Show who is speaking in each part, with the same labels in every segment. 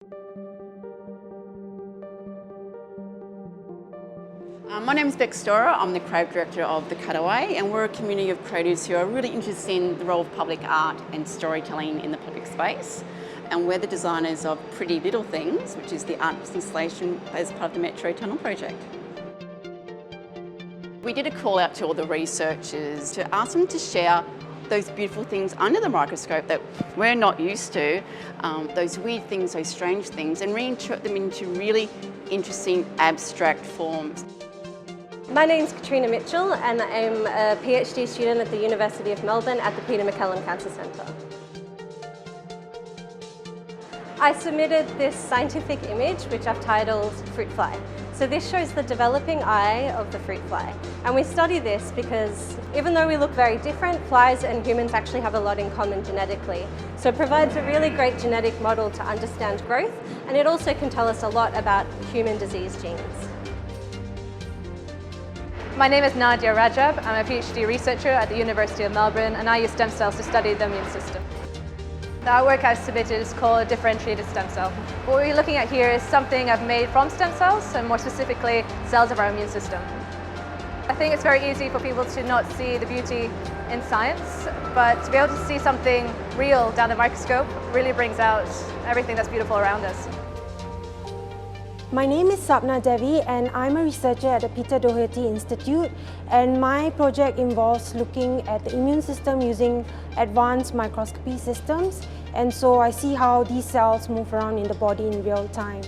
Speaker 1: My name is Beck Storer. I'm the creative director of The Cutaway, and we're a community of creatives who are really interested in the role of public art and storytelling in the public space. And we're the designers of Pretty Little Things, which is the art installation as part of the Metro Tunnel project. We did a call out to all the researchers to ask them to share those beautiful things under the microscope that we're not used to, those weird things, those strange things, and reinterpret them into really interesting abstract forms.
Speaker 2: My name's Katrina Mitchell and I'm a PhD student at the University of Melbourne at the Peter MacCallum Cancer Centre. I submitted this scientific image which I've titled Fruit Fly. So this shows the developing eye of the fruit fly. And we study this because even though we look very different, flies and humans actually have a lot in common genetically. So it provides a really great genetic model to understand growth, and it also can tell us a lot about human disease genes.
Speaker 3: My name is Nadia Rajab. I'm a PhD researcher at the University of Melbourne, and I use stem cells to study the immune system. The artwork I've submitted is called Differentiated Stem Cell. What we're looking at here is something I've made from stem cells, and more specifically, cells of our immune system. I think it's very easy for people to not see the beauty in science, but to be able to see something real down the microscope really brings out everything that's beautiful around us.
Speaker 4: My name is Sapna Devi and I'm a researcher at the Peter Doherty Institute, and my project involves looking at the immune system using advanced microscopy systems, and so I see how these cells move around in the body in real time.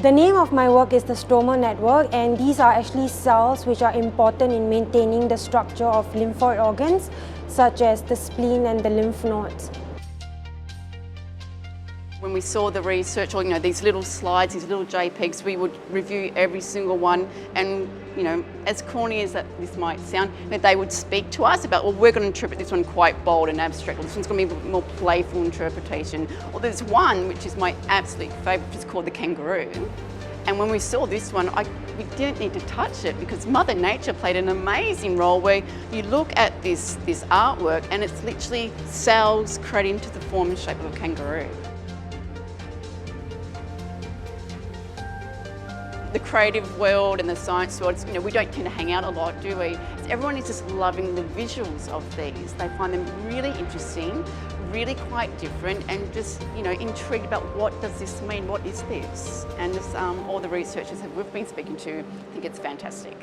Speaker 4: The name of my work is the stromal network, and these are actually cells which are important in maintaining the structure of lymphoid organs such as the spleen and the lymph nodes.
Speaker 1: When we saw the research, or these little slides, these little JPEGs, we would review every single one, and as corny as this might sound, they would speak to us about, well, we're going to interpret this one quite bold and abstract, or this one's going to be a more playful interpretation. Or there's one which is my absolute favourite, which is called the kangaroo. And when we saw this one, we didn't need to touch it because Mother Nature played an amazing role where you look at this artwork and it's literally cells created into the form and shape of a kangaroo. The creative world and the science world, we don't tend to hang out a lot, do we? Everyone is just loving the visuals of these. They find them really interesting, really quite different, and just intrigued about what does this mean, what is this? And all the researchers that we've been speaking to think it's fantastic.